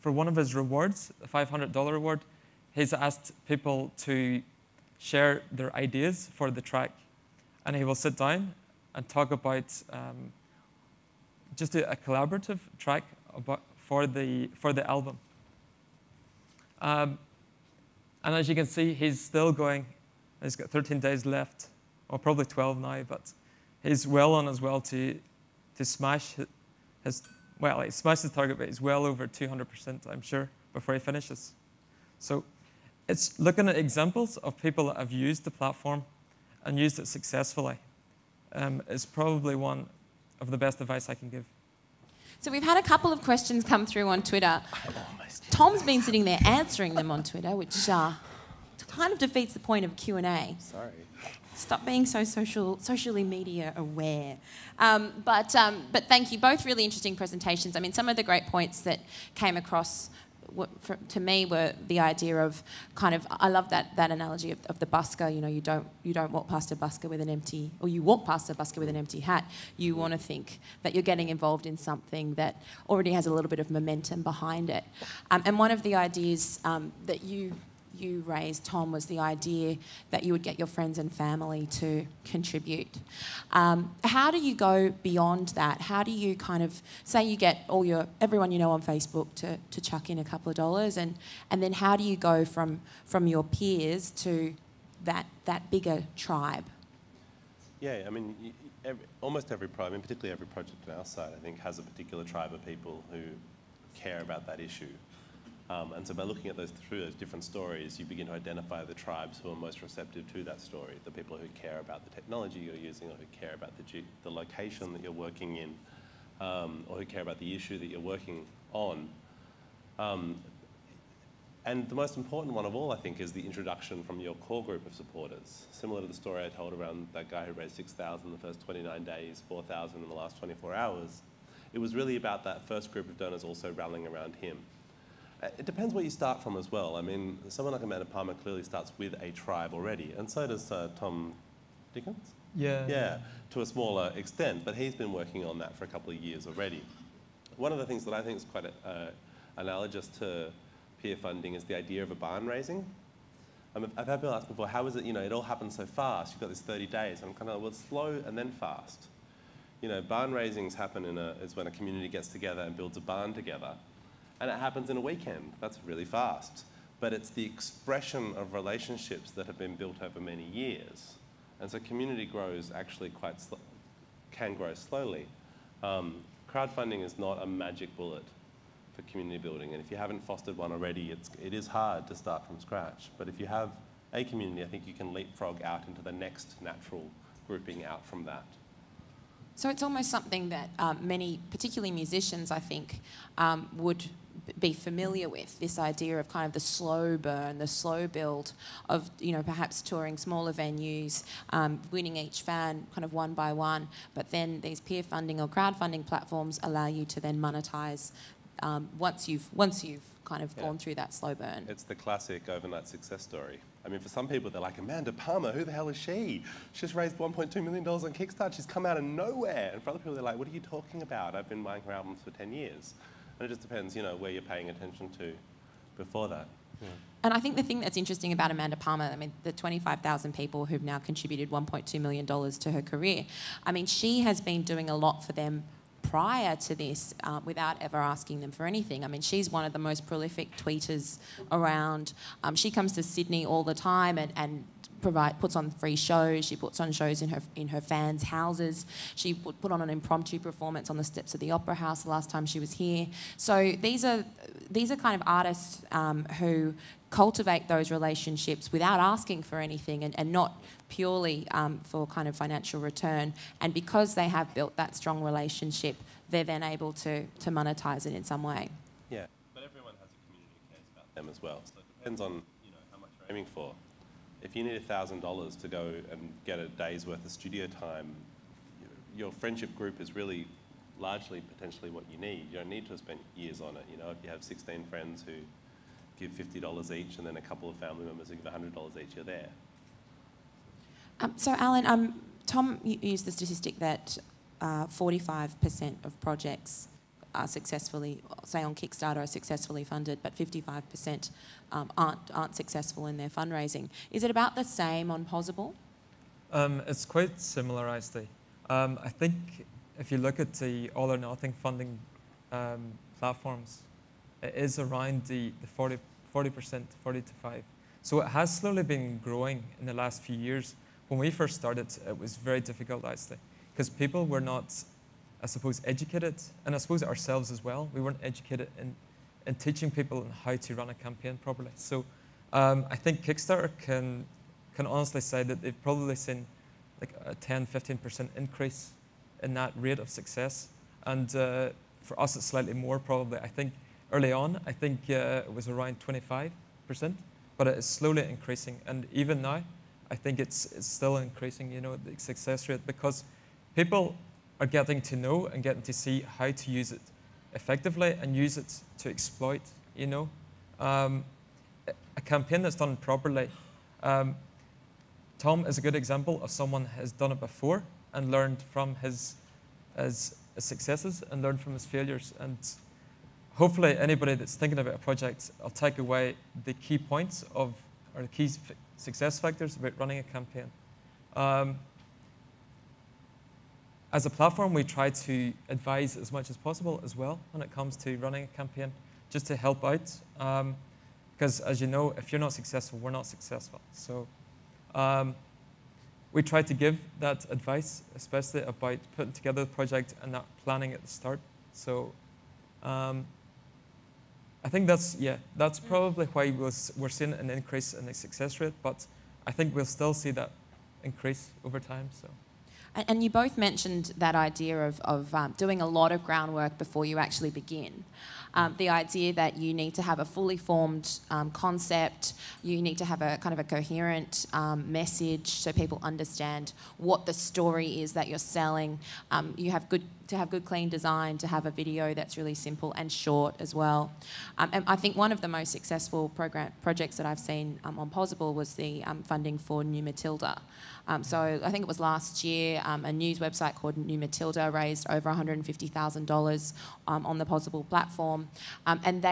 for one of his rewards, the $500 reward, he's asked people to share their ideas for the track. And he will sit down and talk about just a collaborative track for the album. And as you can see, he's still going. He's got 13 days left, or probably 12 now, but he's well on as well to smash his, well, he smashed his target, but he's well over 200%, I'm sure, before he finishes. So it's looking at examples of people that have used the platform and used it successfully is probably one of the best advice I can give. So we've had a couple of questions come through on Twitter. Tom's been sitting there answering them on Twitter, which kind of defeats the point of Q&A. Sorry. Stop being so socially media aware. But thank you. Both really interesting presentations. I mean, some of the great points that came across to me were the idea of kind of, I love that analogy of the busker. You know, you don't walk past a busker with an empty, or you walk past a busker with an empty hat. You want to think that you're getting involved in something that already has a little bit of momentum behind it. And one of the ideas that you raised, Tom, was the idea that you would get your friends and family to contribute. How do you go beyond that? How do you kind of, say you get everyone you know on Facebook to chuck in a couple of dollars, and then how do you go from your peers to that bigger tribe? Yeah, I mean, almost every particularly every project on our side, I think, has a particular tribe of people who care about that issue. And so by looking at through those different stories, you begin to identify the tribes who are most receptive to that story, the people who care about the technology you're using, or who care about the location that you're working in, or who care about the issue that you're working on. And the most important one of all, I think, is the introduction from your core group of supporters. Similar to the story I told around that guy who raised 6,000 in the first 29 days, 4,000 in the last 24 hours. It was really about that first group of donors also rallying around him. It depends where you start from as well. I mean, someone like Amanda Palmer clearly starts with a tribe already, and so does Tom Dawkins? Yeah, to a smaller extent, but he's been working on that for a couple of years already. One of the things that I think is quite analogous to peer funding is the idea of a barn raising. I've had people ask before, how is it, it all happens so fast, you've got this 30 days, and I'm kind of, well, it's slow and then fast. Barn raisings happen is when a community gets together and builds a barn together. And it happens in a weekend. That's really fast. But it's the expression of relationships that have been built over many years. And so community grows actually can grow slowly. Crowdfunding is not a magic bullet for community building. And if you haven't fostered one already, it is hard to start from scratch. But if you have a community, I think you can leapfrog out into the next natural grouping out from that. So it's almost something that many, particularly musicians, I think, would be familiar with, this idea of kind of the slow burn, the slow build of, perhaps touring smaller venues, winning each fan kind of one by one, but then these peer funding or crowdfunding platforms allow you to then monetize once you've kind of gone through that slow burn. It's the classic overnight success story. I mean, for some people, they're like, Amanda Palmer, who the hell is she? She's raised $1.2 million on Kickstarter. She's come out of nowhere. And for other people, they're like, what are you talking about? I've been buying her albums for 10 years. And it just depends, where you're paying attention to before that. Yeah. And I think the thing that's interesting about Amanda Palmer, I mean, the 25,000 people who've now contributed $1.2 million to her career, I mean, she has been doing a lot for them prior to this without ever asking them for anything. I mean, she's one of the most prolific tweeters around. She comes to Sydney all the time and puts on free shows. She puts on shows in her fans' houses. She put on an impromptu performance on the steps of the Opera House the last time she was here. So these are kind of artists who cultivate those relationships without asking for anything and not purely for kind of financial return. And because they have built that strong relationship, they're then able to monetize it in some way. Yeah, but everyone has a community who cares about them as well. So it depends on how much you're aiming for. If you need $1,000 to go and get a day's worth of studio time, your friendship group is really largely potentially what you need. You don't need to have spent years on it. If you have 16 friends who give $50 each and then a couple of family members who give $100 each, you're there. So Alan, Tom used the statistic that 45% of projects are successfully, say on Kickstarter, are successfully funded, but 55% aren't successful in their fundraising. Is it about the same on Pozible? It's quite similar, actually. I think if you look at the all or nothing funding platforms, it is around the 40%, 40 to 5. So it has slowly been growing in the last few years. When we first started, it was very difficult, actually, because people were not, I suppose, educated, and I suppose ourselves as well. We weren't educated in teaching people how to run a campaign properly. So I think Kickstarter can honestly say that they've probably seen like a 10, 15% increase in that rate of success. And for us, it's slightly more probably. I think early on, it was around 25%, but it is slowly increasing. And even now, I think it's still increasing, the success rate, because people are getting to know and getting to see how to use it effectively and use it to exploit, A campaign that's done properly. Tom is a good example of someone who has done it before and learned from his successes and learned from his failures. And hopefully anybody that's thinking about a project will take away the key points or the key success factors about running a campaign. As a platform, we try to advise as much as possible as well when it comes to running a campaign, just to help out. Because as you know, if you're not successful, we're not successful. So we try to give that advice, especially about putting together the project and not planning at the start. So I think that's probably why we're seeing an increase in the success rate, but I think we'll still see that increase over time. So. And you both mentioned that idea of doing a lot of groundwork before you actually begin. The idea that you need to have a fully formed concept, you need to have a kind of a coherent message so people understand what the story is that you're selling. You have to have good, clean design, to have a video that's really simple and short as well. And I think one of the most successful projects that I've seen on Pozible was the funding for New Matilda. So I think it was last year, a news website called New Matilda raised over $150,000 on the Pozible platform. And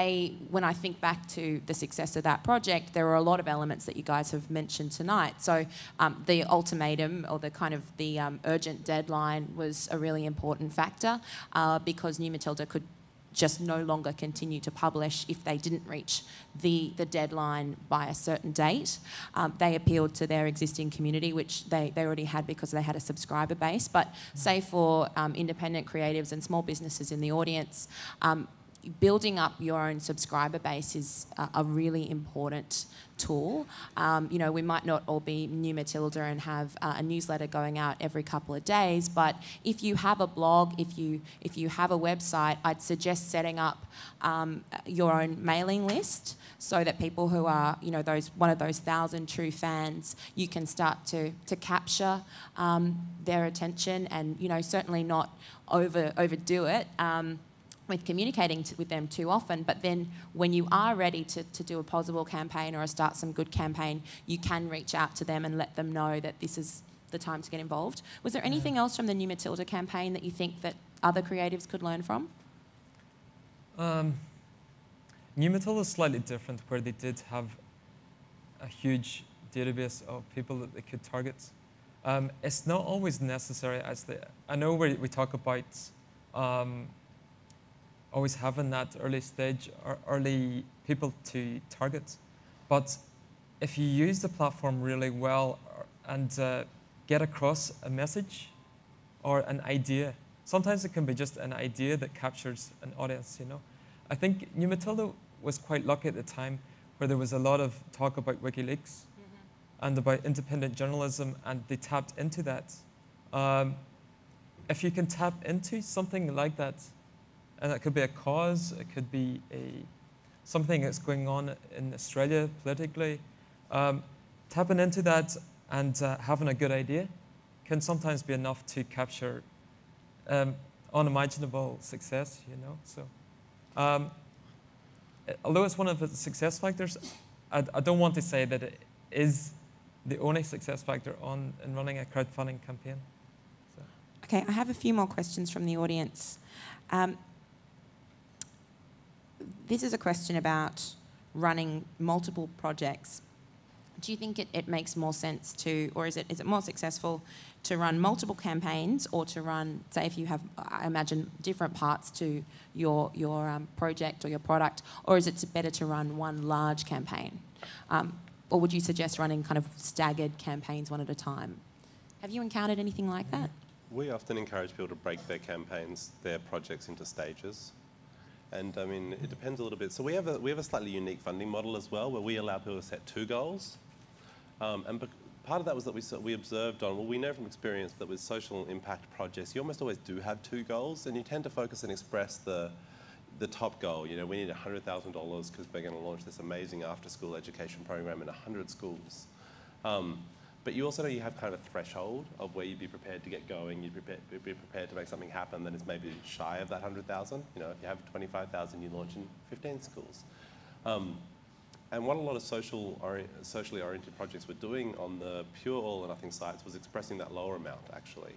when I think back to the success of that project, there were a lot of elements that you guys have mentioned tonight. So the ultimatum, or the kind of the urgent deadline, was a really important factor because New Matilda could just no longer continue to publish if they didn't reach the deadline by a certain date. They appealed to their existing community, which they already had because they had a subscriber base. But say for independent creatives and small businesses in the audience, building up your own subscriber base is a really important tool. We might not all be New Matilda and have a newsletter going out every couple of days, but if you have a blog, if you have a website, I'd suggest setting up your own mailing list so that people who are, one of those 1,000 true fans, you can start to capture their attention and, certainly not overdo it. With communicating with them too often, but then when you are ready to do a Pozible campaign or start some good campaign, you can reach out to them and let them know that this is the time to get involved. Was there anything else from the New Matilda campaign that you think that other creatives could learn from? New Matilda is slightly different, where they did have a huge database of people that they could target. It's not always necessary, I know we talk about always having that early stage or early people to target. But if you use the platform really well and get across a message or an idea, sometimes it can be just an idea that captures an audience, I think New Matilda was quite lucky at the time where there was a lot of talk about WikiLeaks and about independent journalism, and they tapped into that. If you can tap into something like that, and it could be a cause, it could be something that's going on in Australia politically. Tapping into that and having a good idea can sometimes be enough to capture unimaginable success, So, although it's one of the success factors, I don't want to say that it is the only success factor in running a crowdfunding campaign. So. Okay, I have a few more questions from the audience. This is a question about running multiple projects. Do you think it makes more sense to, or is it more successful to run multiple campaigns, or to run, say, if you have, I imagine, different parts to your project or your product, or is it better to run one large campaign? Or would you suggest running kind of staggered campaigns one at a time? Have you encountered anything like that? We often encourage people to break their campaigns, their projects into stages. And I mean, it depends a little bit. So we have a slightly unique funding model as well, where we allow people to set 2 goals. And part of that was that we observed on, well, we know from experience that with social impact projects, you almost always do have 2 goals, and you tend to focus and express the top goal. We need $100,000 because we're going to launch this amazing after-school education program in 100 schools. But you also know you have kind of a threshold of where you'd be prepared to get going. You'd be prepared to make something happen that is maybe shy of that 100,000. If you have 25,000, you launch in 15 schools. And what a lot of socially oriented projects were doing on the pure all or nothing sites was expressing that lower amount, actually.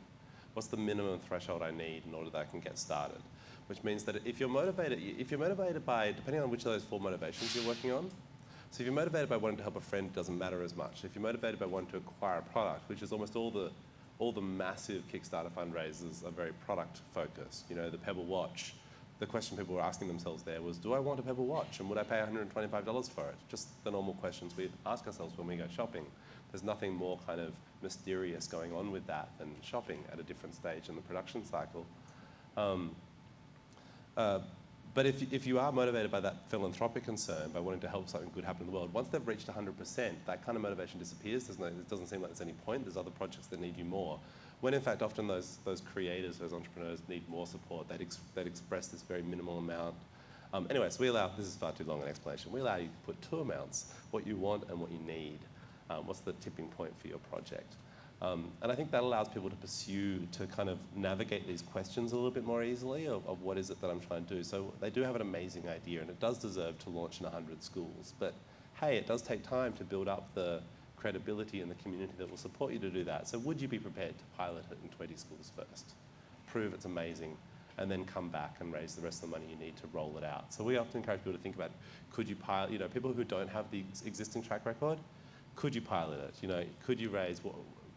What's the minimum threshold I need in order that I can get started? Which means that if you're motivated by, depending on which of those 4 motivations you're working on, so if you're motivated by wanting to help a friend, it doesn't matter as much. If you're motivated by wanting to acquire a product, which is almost all the massive Kickstarter fundraisers are very product focused. The Pebble Watch, the question people were asking themselves there was, do I want a Pebble Watch, and would I pay $125 for it? Just the normal questions we ask ourselves when we go shopping. There's nothing more kind of mysterious going on with that than shopping at a different stage in the production cycle. But if you are motivated by that philanthropic concern, by wanting to help something good happen in the world, once they've reached 100%, that kind of motivation disappears. It doesn't seem like there's any point. There's other projects that need you more. When in fact, often those creators, those entrepreneurs need more support. They'd express this very minimal amount. Anyway, so we allow, this is far too long an explanation, we allow you to put two amounts, what you want and what you need. What's the tipping point for your project? And I think that allows people to pursue, to kind of navigate these questions a little bit more easily of what is it that I'm trying to do. So they do have an amazing idea, and it does deserve to launch in 100 schools. But hey, it does take time to build up the credibility in the community that will support you to do that. So would you be prepared to pilot it in 20 schools first? Prove it's amazing, and then come back and raise the rest of the money you need to roll it out. So we often encourage people to think about, could you pilot, you know, people who don't have the existing track record, could you pilot it? You know, could you raise,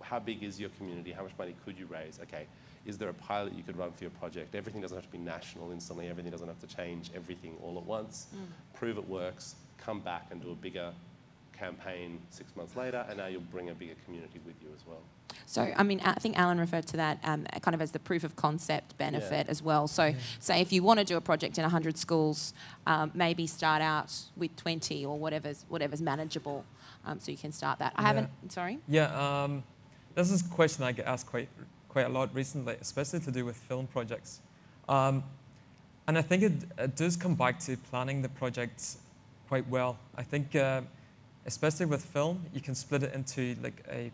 how big is your community? How much money could you raise? Okay, is there a pilot you could run for your project? Everything doesn't have to be national instantly. Everything doesn't have to change everything all at once. Prove it works, come back and do a bigger campaign 6 months later, and now you'll bring a bigger community with you as well. So, I mean, I think Alan referred to that kind of as the proof of concept benefit as well. So, say if you want to do a project in 100 schools, maybe start out with 20 or whatever's manageable, so you can start that. I haven't, sorry? Yeah, this is a question I get asked quite a lot recently, especially to do with film projects. And I think it does come back to planning the project quite well. I think, especially with film, you can split it into like a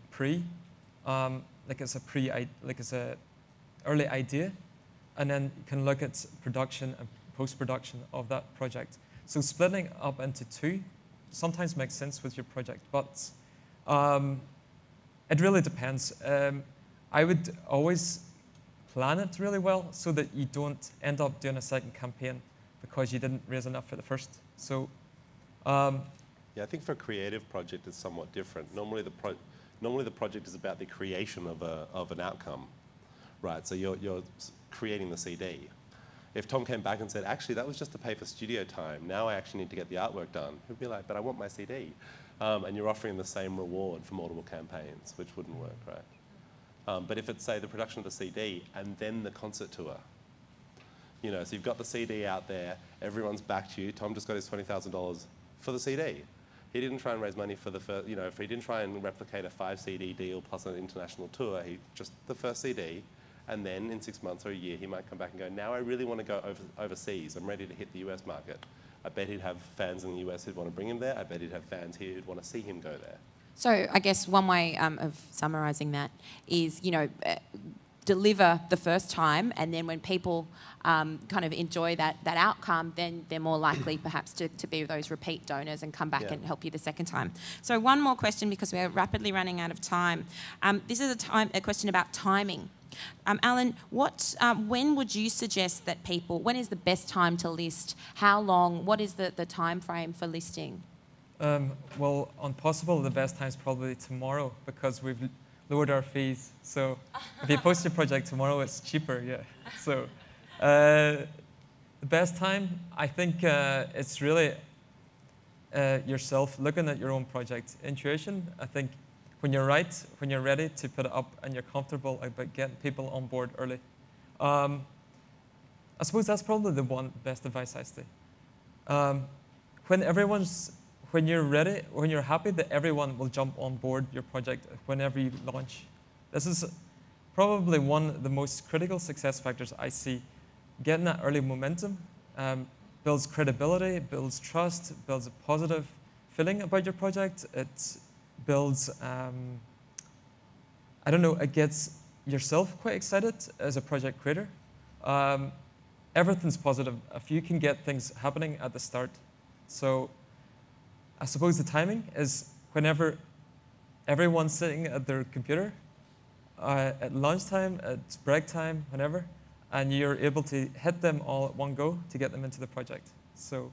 like it's a early idea, and then you can look at production and post-production of that project. So splitting up into two sometimes makes sense with your project, but it really depends. I would always plan it really well so that you don't end up doing a second campaign because you didn't raise enough for the first. So, yeah, I think for a creative project it's somewhat different. Normally the project is about the creation of an outcome, right? So you're creating the CD. If Tom came back and said, actually, that was just to pay for studio time, now I actually need to get the artwork done, he'd be like, but I want my CD. And you're offering the same reward for multiple campaigns, which wouldn't work, right? But if it's, say, the production of the CD and then the concert tour, you know, so you've got the CD out there, everyone's backed you, Tom just got his $20,000 for the CD. He didn't try and raise money for the first, you know, if he didn't try and replicate a 5 CD deal plus an international tour, he just the first CD, and then in 6 months or a year, he might come back and go, now I really want to go overseas. I'm ready to hit the US market. I bet he'd have fans in the US who'd want to bring him there. I bet he'd have fans here who'd want to see him go there. So I guess one way of summarising that is, you know, deliver the first time, and then when people kind of enjoy that outcome, then they're more likely perhaps to be those repeat donors and come back and help you the second time. So one more question, because we're rapidly running out of time. This is a question about timing. Alan, when would you suggest that people, when is the best time to list? How long? What is the time frame for listing? Well, on Pozible, the best time is probably tomorrow, because we've lowered our fees. So if you post your project tomorrow, it's cheaper, yeah. So the best time, I think it's really yourself looking at your own project. Intuition, I think when you're ready to put it up and you're comfortable about getting people on board early. I suppose that's probably the one best advice I say. When you're ready, when you're happy that everyone will jump on board your project whenever you launch. This is probably one of the most critical success factors I see. Getting that early momentum builds credibility, builds trust, builds a positive feeling about your project. It builds, I don't know, it gets yourself quite excited as a project creator. Everything's positive if you can get things happening at the start. So I suppose the timing is whenever everyone's sitting at their computer, at lunchtime, at break time, whenever, and you're able to hit them all at one go to get them into the project. So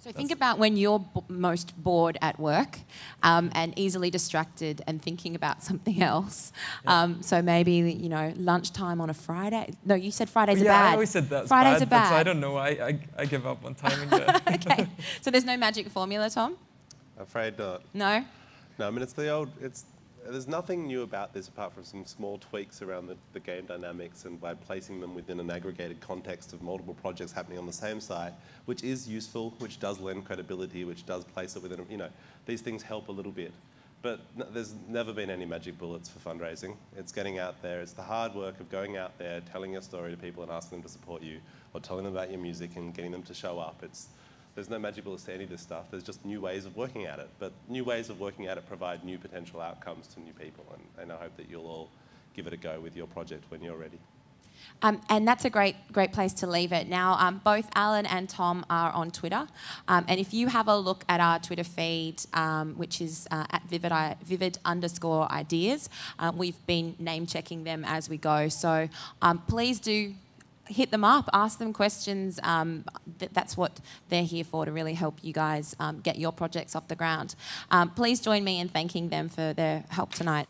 think about when you're most bored at work and easily distracted and thinking about something else. Yeah. So maybe, you know, lunchtime on a Friday. No, you said Fridays are bad. Yeah, I always said that's Fridays bad, are bad. So I don't know. I give up on timing. Yeah. Okay. So there's no magic formula, Tom? Afraid not. No? No, I mean, it's the old, there's nothing new about this apart from some small tweaks around the game dynamics and by placing them within an aggregated context of multiple projects happening on the same site, which is useful, which does lend credibility, which does place it within, these things help a little bit. But there's never been any magic bullets for fundraising. It's getting out there. It's the hard work of going out there, telling your story to people and asking them to support you, or telling them about your music and getting them to show up. There's no magic bullets to any of this stuff. There's just new ways of working at it. But new ways of working at it provide new potential outcomes to new people. And I hope that you'll all give it a go with your project when you're ready. And that's a great_place to leave it. Now, both Alan and Tom are on Twitter. And if you have a look at our Twitter feed, which is at vivid_ideas, we've been name checking them as we go. So please do hit them up, ask them questions. That's what they're here for, to really help you guys get your projects off the ground. Please join me in thanking them for their help tonight.